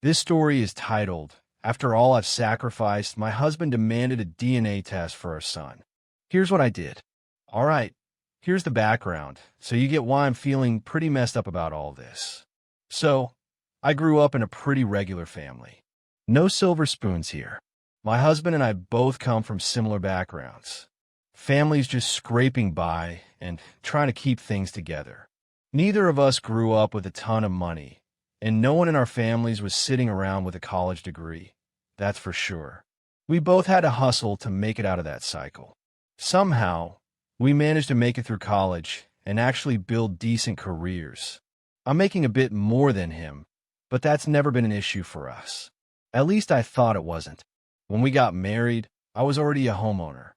This story is titled, "After All I've Sacrificed, My Husband Demanded a DNA Test for Our Son." Here's what I did. All right, here's the background, so you get why I'm feeling pretty messed up about all this. So, I grew up in a pretty regular family. No silver spoons here. My husband and I both come from similar backgrounds. Families just scraping by and trying to keep things together. Neither of us grew up with a ton of money, and no one in our families was sitting around with a college degree. That's for sure. We both had to hustle to make it out of that cycle. Somehow, we managed to make it through college and actually build decent careers. I'm making a bit more than him, but that's never been an issue for us. At least I thought it wasn't. When we got married, I was already a homeowner.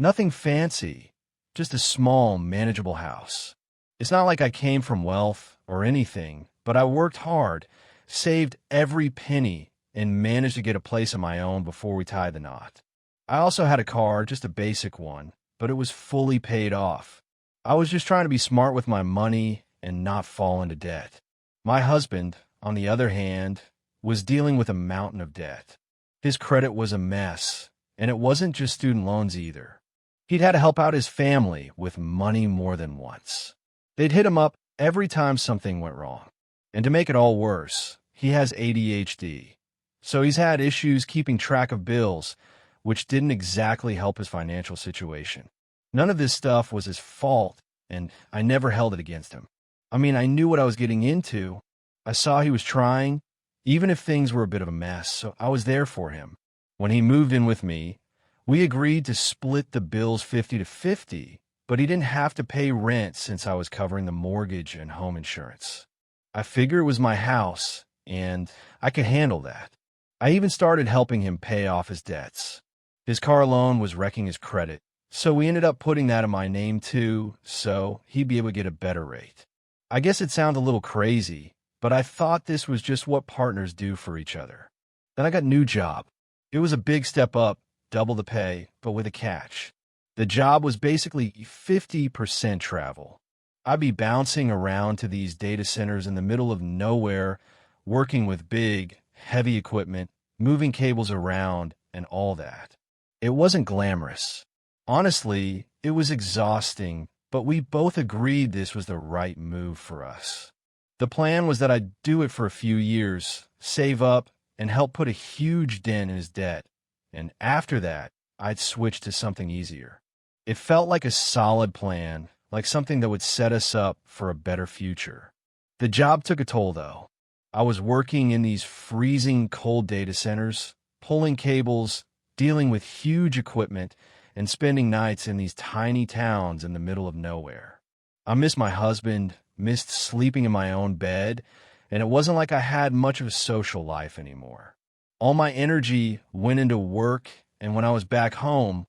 Nothing fancy, just a small, manageable house. It's not like I came from wealth or anything, but I worked hard, saved every penny, and managed to get a place of my own before we tied the knot. I also had a car, just a basic one, but it was fully paid off. I was just trying to be smart with my money and not fall into debt. My husband, on the other hand, was dealing with a mountain of debt. His credit was a mess, and it wasn't just student loans either. He'd had to help out his family with money more than once. They'd hit him up every time something went wrong. And to make it all worse, he has ADHD. So he's had issues keeping track of bills, which didn't exactly help his financial situation. None of this stuff was his fault, and I never held it against him. I mean, I knew what I was getting into. I saw he was trying, even if things were a bit of a mess, so I was there for him. When he moved in with me, we agreed to split the bills 50-50, but he didn't have to pay rent since I was covering the mortgage and home insurance. I figured it was my house, and I could handle that. I even started helping him pay off his debts. His car loan was wrecking his credit, so we ended up putting that in my name too, so he'd be able to get a better rate. I guess it sounds a little crazy, but I thought this was just what partners do for each other. Then I got a new job. It was a big step up, double the pay, but with a catch. The job was basically 50% travel. I'd be bouncing around to these data centers in the middle of nowhere, working with big, heavy equipment, moving cables around, and all that. It wasn't glamorous. Honestly, it was exhausting, but we both agreed this was the right move for us. The plan was that I'd do it for a few years, save up, and help put a huge dent in his debt. And after that, I'd switch to something easier. It felt like a solid plan, like something that would set us up for a better future. The job took a toll, though. I was working in these freezing cold data centers, pulling cables, dealing with huge equipment, and spending nights in these tiny towns in the middle of nowhere. I missed my husband, missed sleeping in my own bed, and it wasn't like I had much of a social life anymore. All my energy went into work, and when I was back home,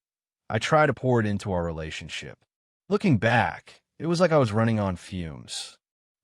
I tried to pour it into our relationship. Looking back, it was like I was running on fumes.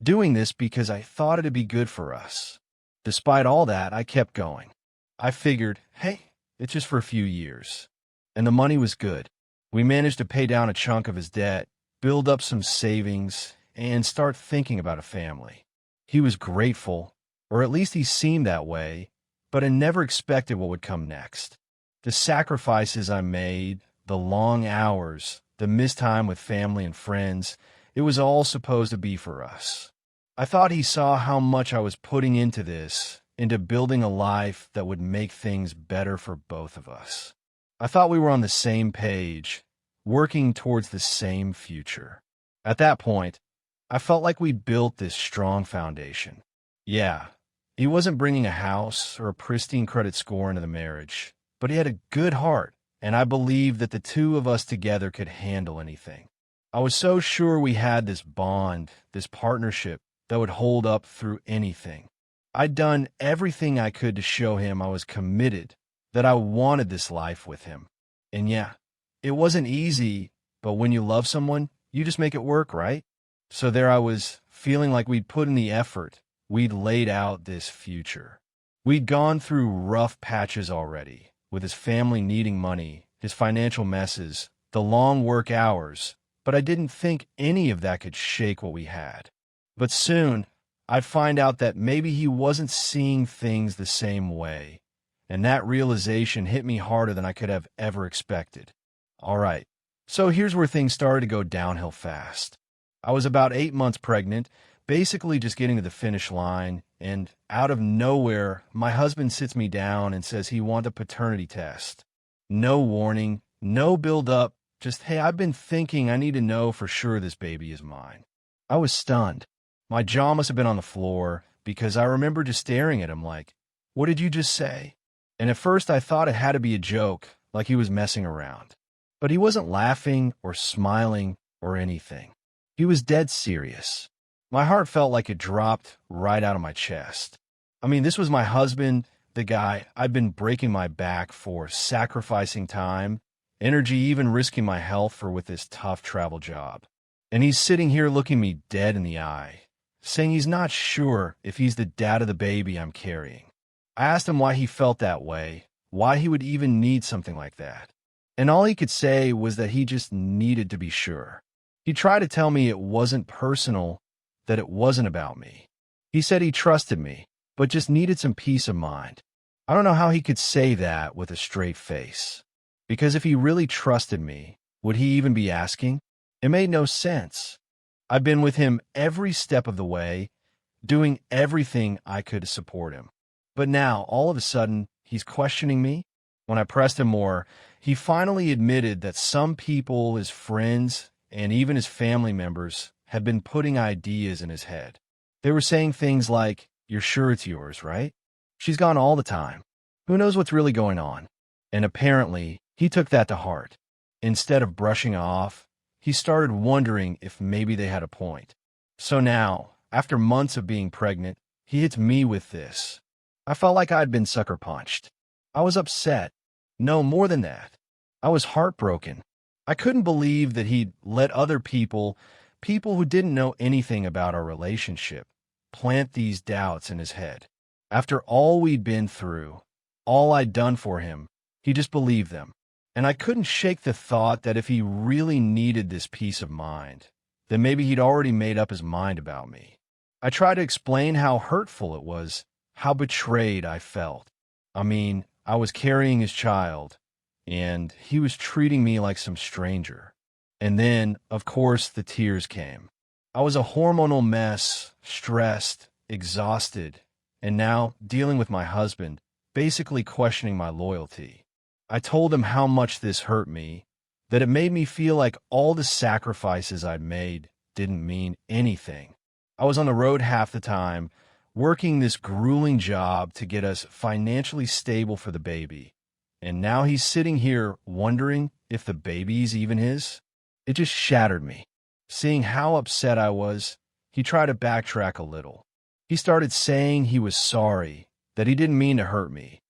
Doing this because I thought it'd be good for us. Despite all that, I kept going. I figured, hey, it's just for a few years. And the money was good. We managed to pay down a chunk of his debt, build up some savings, and start thinking about a family. He was grateful, or at least he seemed that way, but I never expected what would come next. The sacrifices I made, the long hours, the missed time with family and friends, it was all supposed to be for us. I thought he saw how much I was putting into this, into building a life that would make things better for both of us. I thought we were on the same page, working towards the same future. At that point, I felt like we'd built this strong foundation. Yeah, he wasn't bringing a house or a pristine credit score into the marriage, but he had a good heart, and I believed that the two of us together could handle anything. I was so sure we had this bond, this partnership that would hold up through anything. I'd done everything I could to show him I was committed, that I wanted this life with him. And yeah, it wasn't easy, but when you love someone, you just make it work, right? So there I was, feeling like we'd put in the effort, we'd laid out this future. We'd gone through rough patches already, with his family needing money, his financial messes, the long work hours, but I didn't think any of that could shake what we had. But soon, I'd find out that maybe he wasn't seeing things the same way. And that realization hit me harder than I could have ever expected. All right, so here's where things started to go downhill fast. I was about 8 months pregnant, basically just getting to the finish line, and out of nowhere, my husband sits me down and says he wants a paternity test. No warning, no build-up, just, hey, I've been thinking I need to know for sure this baby is mine. I was stunned. My jaw must have been on the floor because I remember just staring at him like, what did you just say? And at first I thought it had to be a joke, like he was messing around. But he wasn't laughing or smiling or anything. He was dead serious. My heart felt like it dropped right out of my chest. I mean, this was my husband, the guy I'd been breaking my back for, sacrificing time, energy, even risking my health for with this tough travel job. And he's sitting here looking me dead in the eye, saying he's not sure if he's the dad of the baby I'm carrying. I asked him why he felt that way, why he would even need something like that. And all he could say was that he just needed to be sure. He tried to tell me it wasn't personal, that it wasn't about me. He said he trusted me, but just needed some peace of mind. I don't know how he could say that with a straight face. Because if he really trusted me, would he even be asking? It made no sense. I've been with him every step of the way, doing everything I could to support him. But now, all of a sudden, he's questioning me. When I pressed him more, he finally admitted that some people, his friends, and even his family members, had been putting ideas in his head. They were saying things like, you're sure it's yours, right? She's gone all the time. Who knows what's really going on? And apparently, he took that to heart. Instead of brushing off, he started wondering if maybe they had a point. So now, after months of being pregnant, he hits me with this. I felt like I'd been sucker punched. I was upset. No, more than that. I was heartbroken. I couldn't believe that he'd let other people who didn't know anything about our relationship, plant these doubts in his head. After all we'd been through, all I'd done for him, he just believed them. And I couldn't shake the thought that if he really needed this peace of mind, then maybe he'd already made up his mind about me. I tried to explain how hurtful it was, how betrayed I felt. I mean, I was carrying his child, and he was treating me like some stranger. And then, of course, the tears came. I was a hormonal mess, stressed, exhausted, and now dealing with my husband, basically questioning my loyalty. I told him how much this hurt me, that it made me feel like all the sacrifices I'd made didn't mean anything. I was on the road half the time, working this grueling job to get us financially stable for the baby. And now he's sitting here wondering if the baby's even his. It just shattered me. Seeing how upset I was, he tried to backtrack a little. He started saying he was sorry, that he didn't mean to hurt me,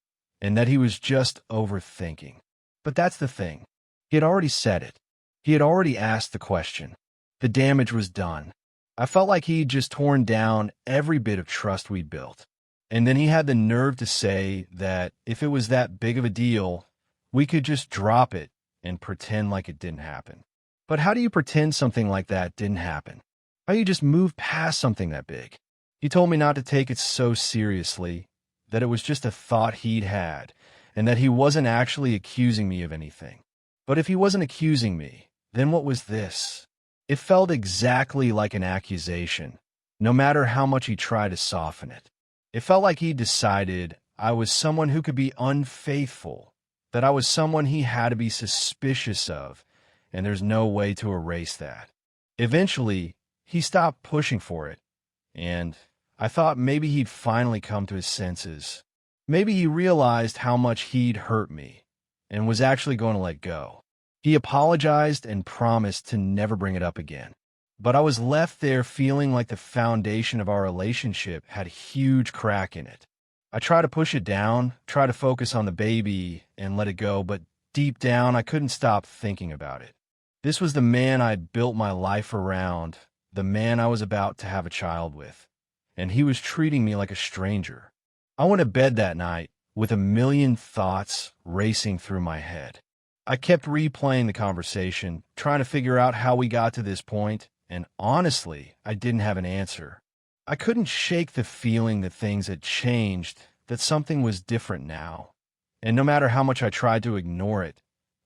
and that he was just overthinking. But that's the thing. He had already said it. He had already asked the question. The damage was done. I felt like he'd just torn down every bit of trust we'd built. And then he had the nerve to say that if it was that big of a deal, we could just drop it and pretend like it didn't happen. But how do you pretend something like that didn't happen? How do you just move past something that big? He told me not to take it so seriously, that it was just a thought he'd had, and that he wasn't actually accusing me of anything. But if he wasn't accusing me, then what was this? It felt exactly like an accusation, no matter how much he tried to soften it. It felt like he decided I was someone who could be unfaithful, that I was someone he had to be suspicious of, and there's no way to erase that. Eventually, he stopped pushing for it, and I thought maybe he'd finally come to his senses. Maybe he realized how much he'd hurt me, and was actually going to let go. He apologized and promised to never bring it up again. But I was left there feeling like the foundation of our relationship had a huge crack in it. I tried to push it down, try to focus on the baby and let it go, but deep down I couldn't stop thinking about it. This was the man I'd built my life around, the man I was about to have a child with, and he was treating me like a stranger. I went to bed that night with a million thoughts racing through my head. I kept replaying the conversation, trying to figure out how we got to this point, and honestly, I didn't have an answer. I couldn't shake the feeling that things had changed, that something was different now. And no matter how much I tried to ignore it,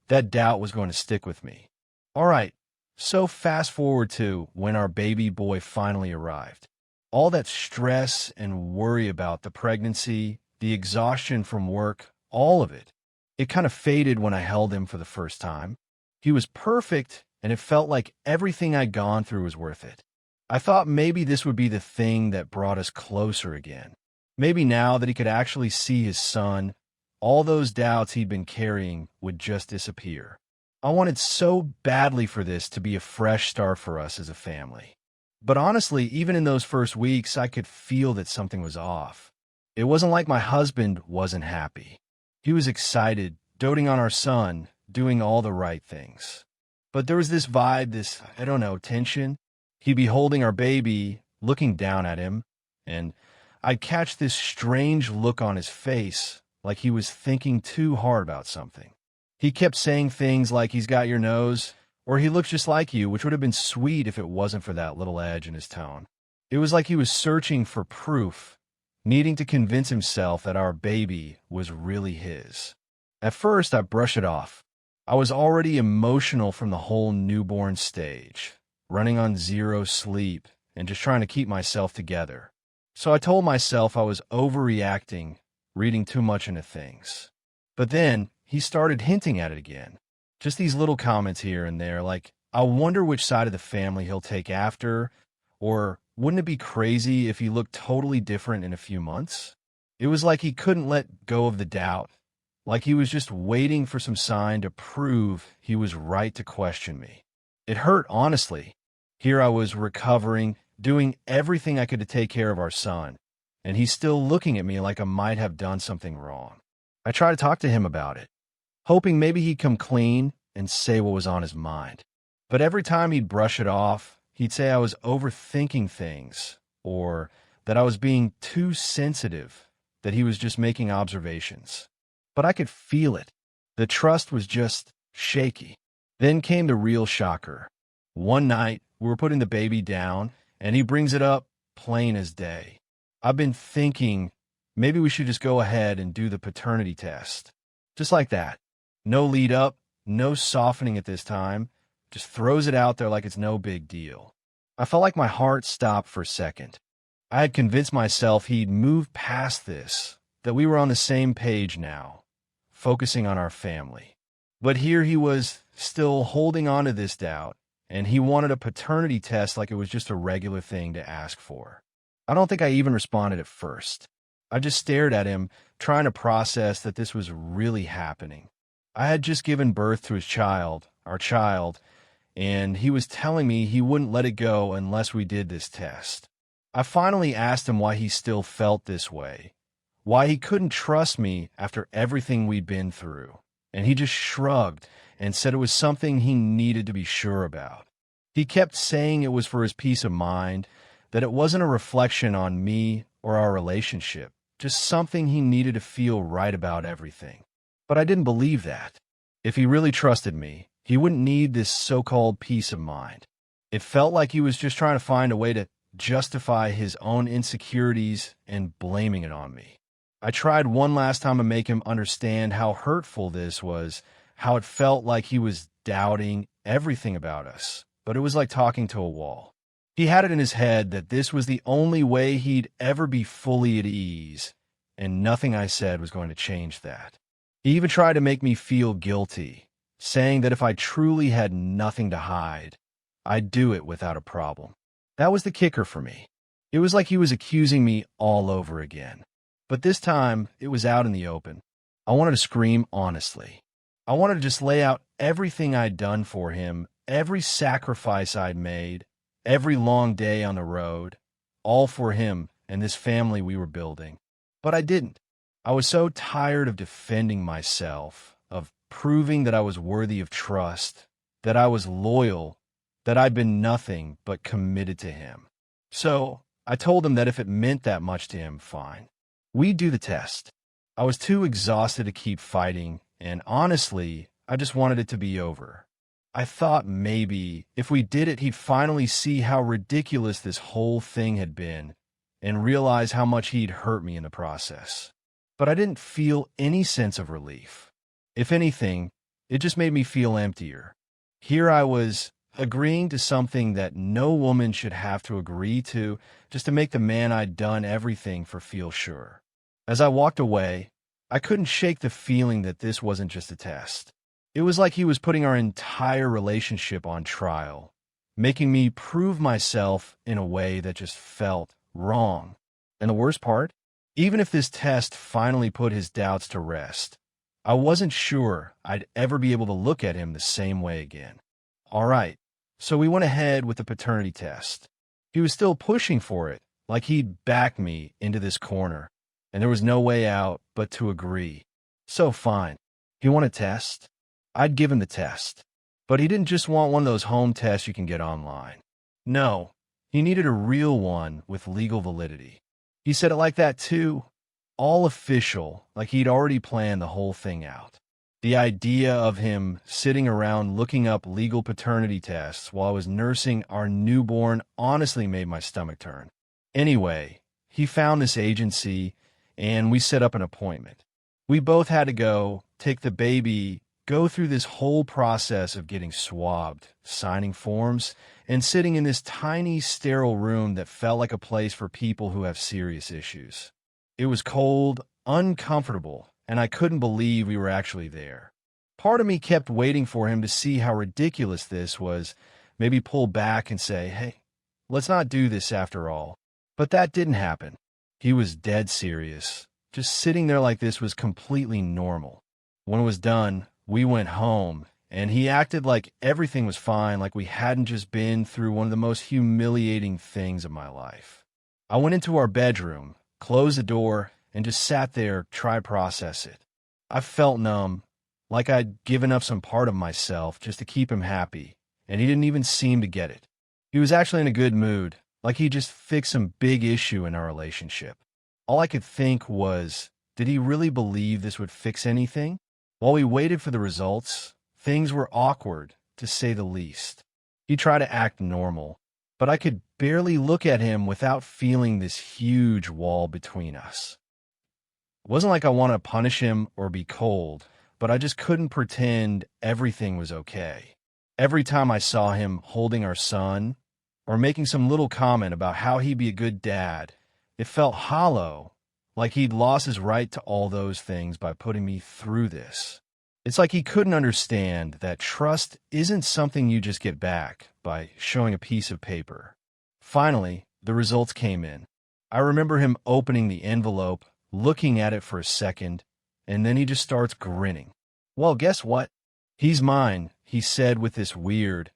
that doubt was going to stick with me. All right, so fast forward to when our baby boy finally arrived. All that stress and worry about the pregnancy, the exhaustion from work, all of it, it kind of faded when I held him for the first time. He was perfect, and it felt like everything I'd gone through was worth it. I thought maybe this would be the thing that brought us closer again. Maybe now that he could actually see his son, all those doubts he'd been carrying would just disappear. I wanted so badly for this to be a fresh start for us as a family. But honestly, even in those first weeks, I could feel that something was off. It wasn't like my husband wasn't happy. He was excited, doting on our son, doing all the right things. But there was this vibe, this, I don't know, tension. He'd be holding our baby, looking down at him, and I'd catch this strange look on his face, like he was thinking too hard about something. He kept saying things like he's got your nose, or he looks just like you, which would have been sweet if it wasn't for that little edge in his tone. It was like he was searching for proof, needing to convince himself that our baby was really his. At first, I brushed it off. I was already emotional from the whole newborn stage, running on zero sleep and just trying to keep myself together. So I told myself I was overreacting, reading too much into things. But then he started hinting at it again. Just these little comments here and there, like, I wonder which side of the family he'll take after, or wouldn't it be crazy if he looked totally different in a few months? It was like he couldn't let go of the doubt, like he was just waiting for some sign to prove he was right to question me. It hurt, honestly. Here I was recovering, doing everything I could to take care of our son, and he's still looking at me like I might have done something wrong. I tried to talk to him about it, hoping maybe he'd come clean and say what was on his mind. But every time he'd brush it off, he'd say I was overthinking things, or that I was being too sensitive, that he was just making observations. But I could feel it. The trust was just shaky. Then came the real shocker. One night, we were putting the baby down, and he brings it up plain as day. I've been thinking maybe we should just go ahead and do the paternity test. Just like that. No lead up, no softening at this time. Just throws it out there like it's no big deal. I felt like my heart stopped for a second. I had convinced myself he'd moved past this, that we were on the same page now, focusing on our family. But here he was, still holding on to this doubt, and he wanted a paternity test like it was just a regular thing to ask for. I don't think I even responded at first. I just stared at him, trying to process that this was really happening. I had just given birth to his child, our child, and he was telling me he wouldn't let it go unless we did this test. I finally asked him why he still felt this way, why he couldn't trust me after everything we'd been through, and he just shrugged and said it was something he needed to be sure about. He kept saying it was for his peace of mind, that it wasn't a reflection on me or our relationship, just something he needed to feel right about everything. But I didn't believe that. If he really trusted me, he wouldn't need this so-called peace of mind. It felt like he was just trying to find a way to justify his own insecurities and blaming it on me. I tried one last time to make him understand how hurtful this was, how it felt like he was doubting everything about us, but it was like talking to a wall. He had it in his head that this was the only way he'd ever be fully at ease, and nothing I said was going to change that. He even tried to make me feel guilty, saying that if I truly had nothing to hide, I'd do it without a problem. That was the kicker for me. It was like he was accusing me all over again. But this time, it was out in the open. I wanted to scream honestly. I wanted to just lay out everything I'd done for him, every sacrifice I'd made, every long day on the road, all for him and this family we were building. But I didn't. I was so tired of defending myself, of proving that I was worthy of trust, that I was loyal, that I'd been nothing but committed to him. So I told him that if it meant that much to him, fine. We'd do the test. I was too exhausted to keep fighting, and honestly, I just wanted it to be over. I thought maybe if we did it, he'd finally see how ridiculous this whole thing had been, and realize how much he'd hurt me in the process. But I didn't feel any sense of relief. If anything, it just made me feel emptier. Here I was, agreeing to something that no woman should have to agree to just to make the man I'd done everything for feel sure. As I walked away, I couldn't shake the feeling that this wasn't just a test. It was like he was putting our entire relationship on trial, making me prove myself in a way that just felt wrong. And the worst part? Even if this test finally put his doubts to rest, I wasn't sure I'd ever be able to look at him the same way again. All right, so we went ahead with the paternity test. He was still pushing for it, like he'd backed me into this corner, and there was no way out but to agree. So fine. He wanted a test? I'd give him the test. But he didn't just want one of those home tests you can get online. No, he needed a real one with legal validity. He said it like that too, all official, like he'd already planned the whole thing out. The idea of him sitting around looking up legal paternity tests while I was nursing our newborn honestly made my stomach turn. Anyway, he found this agency, and we set up an appointment. We both had to go, take the baby, go through this whole process of getting swabbed, signing forms, and sitting in this tiny, sterile room that felt like a place for people who have serious issues. It was cold, uncomfortable, and I couldn't believe we were actually there. Part of me kept waiting for him to see how ridiculous this was, maybe pull back and say, hey, let's not do this after all. But that didn't happen. He was dead serious. Just sitting there like this was completely normal. When it was done, we went home, and he acted like everything was fine, like we hadn't just been through one of the most humiliating things of my life. I went into our bedroom, closed the door, and just sat there, try to process it. I felt numb, like I'd given up some part of myself just to keep him happy, and he didn't even seem to get it. He was actually in a good mood, like he just fixed some big issue in our relationship. All I could think was, did he really believe this would fix anything? While we waited for the results, things were awkward, to say the least. He tried to act normal, but I could barely look at him without feeling this huge wall between us. It wasn't like I wanted to punish him or be cold, but I just couldn't pretend everything was okay. Every time I saw him holding our son, or making some little comment about how he'd be a good dad, it felt hollow, like he'd lost his right to all those things by putting me through this. It's like he couldn't understand that trust isn't something you just get back by showing a piece of paper. Finally, the results came in. I remember him opening the envelope, looking at it for a second, and then he just starts grinning. Well, guess what? He's mine, he said with this weird,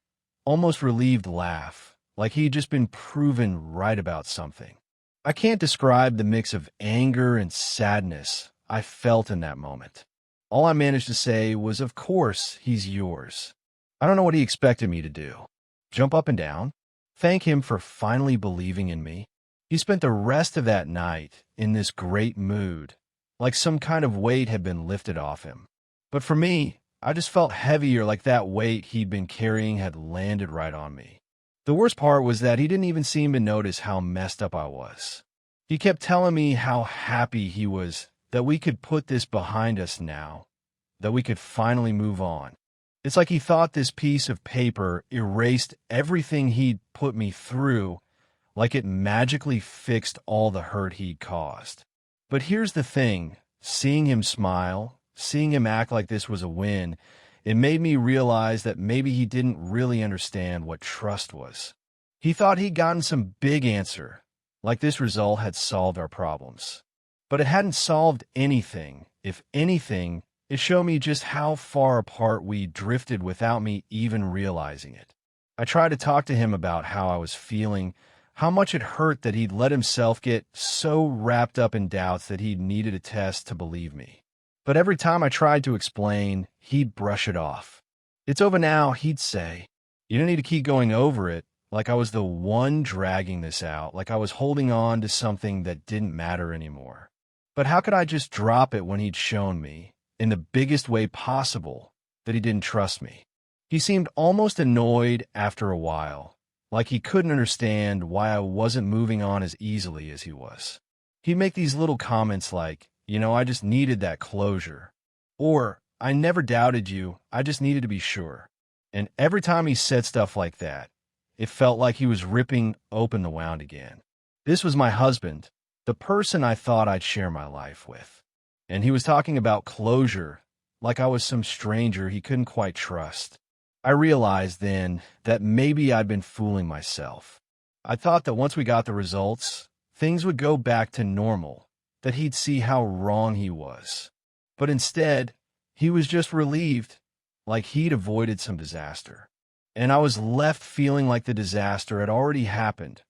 almost relieved laugh, like he'd just been proven right about something. I can't describe the mix of anger and sadness I felt in that moment. All I managed to say was, of course, he's yours. I don't know what he expected me to do. Jump up and down? Thank him for finally believing in me? He spent the rest of that night in this great mood, like some kind of weight had been lifted off him. But for me, I just felt heavier, like that weight he'd been carrying had landed right on me. The worst part was that he didn't even seem to notice how messed up I was. He kept telling me how happy he was that we could put this behind us now, that we could finally move on. It's like he thought this piece of paper erased everything he'd put me through, like it magically fixed all the hurt he'd caused. But here's the thing, seeing him smile, seeing him act like this was a win, it made me realize that maybe he didn't really understand what trust was. He thought he'd gotten some big answer, like this result had solved our problems. But it hadn't solved anything. If anything, it showed me just how far apart we drifted without me even realizing it. I tried to talk to him about how I was feeling, how much it hurt that he'd let himself get so wrapped up in doubts that he'd needed a test to believe me. But every time I tried to explain, he'd brush it off. It's over now, he'd say. You don't need to keep going over it, like I was the one dragging this out, like I was holding on to something that didn't matter anymore. But how could I just drop it when he'd shown me, in the biggest way possible, that he didn't trust me? He seemed almost annoyed after a while, like he couldn't understand why I wasn't moving on as easily as he was. He'd make these little comments like, I just needed that closure. Or, I never doubted you, I just needed to be sure. And every time he said stuff like that, it felt like he was ripping open the wound again. This was my husband, the person I thought I'd share my life with. And he was talking about closure like I was some stranger he couldn't quite trust. I realized then that maybe I'd been fooling myself. I thought that once we got the results, things would go back to normal, that he'd see how wrong he was. But instead, he was just relieved, like he'd avoided some disaster. And I was left feeling like the disaster had already happened,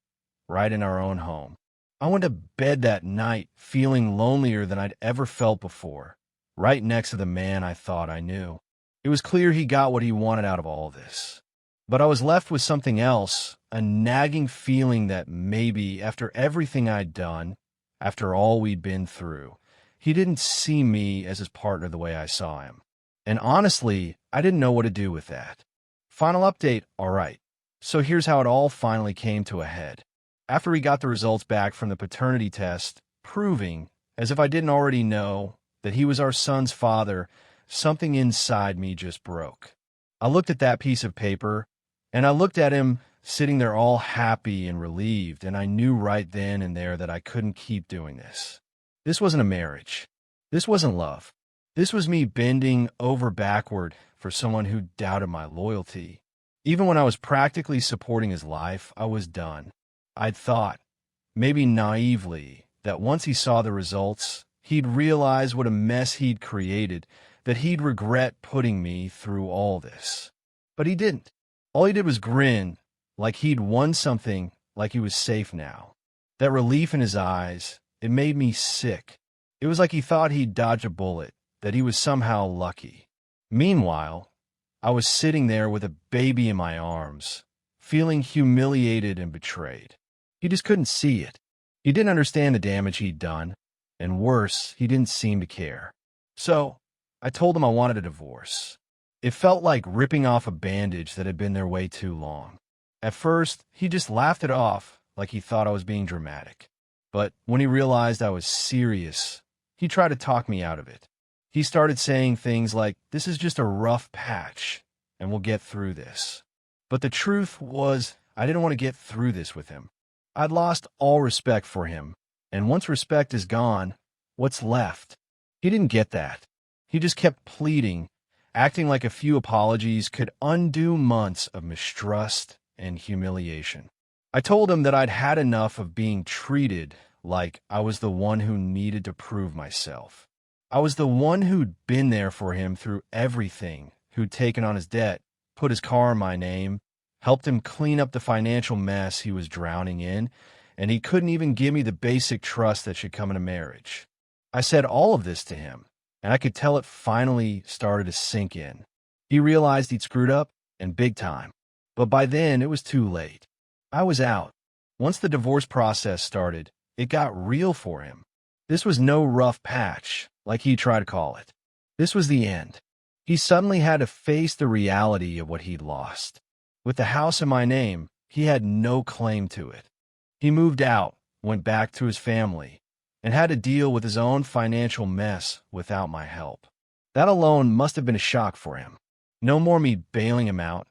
right in our own home. I went to bed that night feeling lonelier than I'd ever felt before, right next to the man I thought I knew. It was clear he got what he wanted out of all this. But I was left with something else, a nagging feeling that maybe, after everything I'd done, after all we'd been through, he didn't see me as his partner the way I saw him. And honestly, I didn't know what to do with that. Final update, all right. So here's how it all finally came to a head. After we got the results back from the paternity test, proving, as if I didn't already know, that he was our son's father, something inside me just broke. I looked at that piece of paper, and I looked at him sitting there all happy and relieved, and I knew right then and there that I couldn't keep doing this. This wasn't a marriage. This wasn't love. This was me bending over backward for someone who doubted my loyalty. Even when I was practically supporting his life, I was done. I'd thought, maybe naively, that once he saw the results, he'd realize what a mess he'd created, that he'd regret putting me through all this. But he didn't. All he did was grin, like he'd won something, like he was safe now. That relief in his eyes, it made me sick. It was like he thought he'd dodged a bullet, that he was somehow lucky. Meanwhile, I was sitting there with a baby in my arms, feeling humiliated and betrayed. He just couldn't see it. He didn't understand the damage he'd done, and worse, he didn't seem to care. So, I told him I wanted a divorce. It felt like ripping off a bandage that had been there way too long. At first, he just laughed it off, like he thought I was being dramatic. But when he realized I was serious, he tried to talk me out of it. He started saying things like, "This is just a rough patch, and we'll get through this." But the truth was, I didn't want to get through this with him. I'd lost all respect for him, and once respect is gone, what's left? He didn't get that. He just kept pleading, acting like a few apologies could undo months of mistrust and humiliation. I told him that I'd had enough of being treated like I was the one who needed to prove myself. I was the one who'd been there for him through everything, who'd taken on his debt, put his car in my name, helped him clean up the financial mess he was drowning in, and he couldn't even give me the basic trust that should come in a marriage. I said all of this to him, and I could tell it finally started to sink in. He realized he'd screwed up, and big time. But by then, it was too late. I was out. Once the divorce process started, it got real for him. This was no rough patch, like he tried to call it. This was the end. He suddenly had to face the reality of what he'd lost. With the house in my name, he had no claim to it. He moved out, went back to his family, and had to deal with his own financial mess without my help. That alone must have been a shock for him. No more me bailing him out,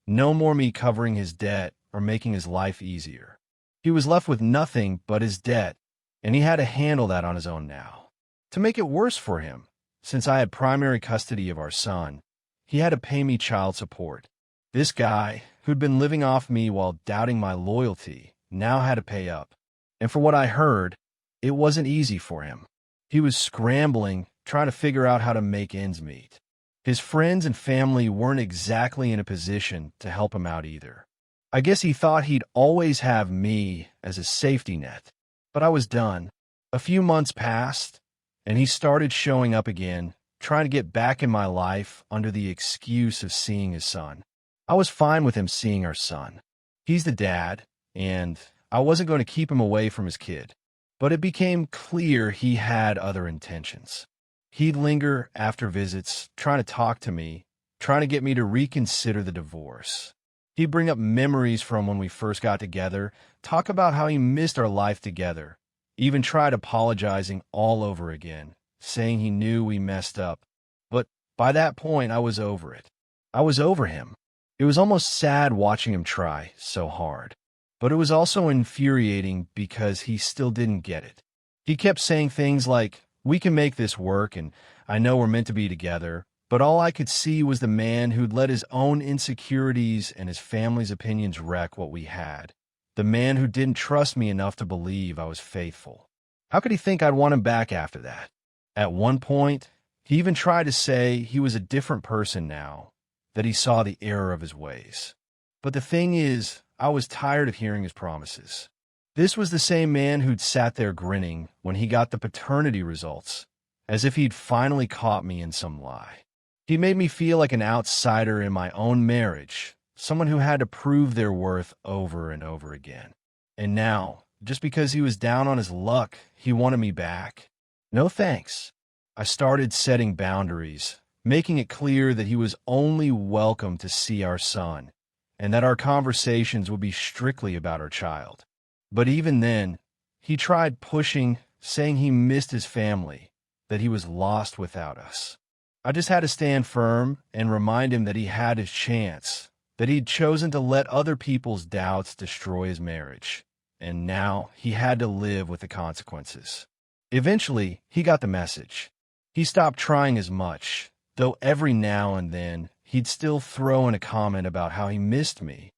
no more me covering his debt or making his life easier. He was left with nothing but his debt, and he had to handle that on his own now. To make it worse for him, since I had primary custody of our son, he had to pay me child support. This guy, who'd been living off me while doubting my loyalty, now had to pay up. And for what I heard, it wasn't easy for him. He was scrambling, trying to figure out how to make ends meet. His friends and family weren't exactly in a position to help him out either. I guess he thought he'd always have me as a safety net. But I was done. A few months passed, and he started showing up again, trying to get back in my life under the excuse of seeing his son. I was fine with him seeing our son. He's the dad, and I wasn't going to keep him away from his kid. But it became clear he had other intentions. He'd linger after visits, trying to talk to me, trying to get me to reconsider the divorce. He'd bring up memories from when we first got together, talk about how he missed our life together, even tried apologizing all over again, saying he knew we messed up. But by that point, I was over it. I was over him. It was almost sad watching him try so hard. But it was also infuriating because he still didn't get it. He kept saying things like, "We can make this work, and I know we're meant to be together," but all I could see was the man who'd let his own insecurities and his family's opinions wreck what we had. The man who didn't trust me enough to believe I was faithful. How could he think I'd want him back after that? At one point, he even tried to say he was a different person now, that he saw the error of his ways. But the thing is, I was tired of hearing his promises. This was the same man who'd sat there grinning when he got the paternity results, as if he'd finally caught me in some lie. He made me feel like an outsider in my own marriage, someone who had to prove their worth over and over again. And now, just because he was down on his luck, he wanted me back. No thanks. I started setting boundaries, making it clear that he was only welcome to see our son, and that our conversations would be strictly about our child. But even then, he tried pushing, saying he missed his family, that he was lost without us. I just had to stand firm and remind him that he had his chance, that he'd chosen to let other people's doubts destroy his marriage, and now he had to live with the consequences. Eventually, he got the message. He stopped trying as much, though every now and then he'd still throw in a comment about how he missed me,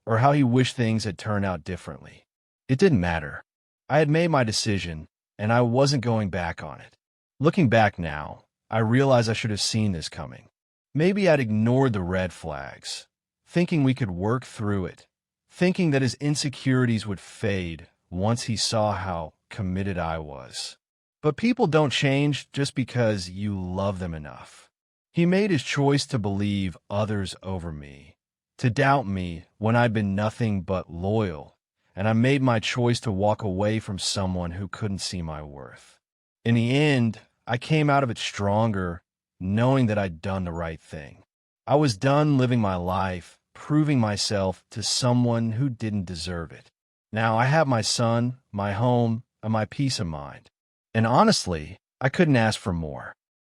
or how he wished things had turned out differently. It didn't matter. I had made my decision, and I wasn't going back on it. Looking back now, I realize I should have seen this coming. Maybe I'd ignored the red flags, thinking we could work through it, thinking that his insecurities would fade once he saw how committed I was. But people don't change just because you love them enough. He made his choice to believe others over me, to doubt me when I'd been nothing but loyal, and I made my choice to walk away from someone who couldn't see my worth. In the end, I came out of it stronger, knowing that I'd done the right thing. I was done living my life, proving myself to someone who didn't deserve it. Now I have my son, my home, and my peace of mind. And honestly, I couldn't ask for more.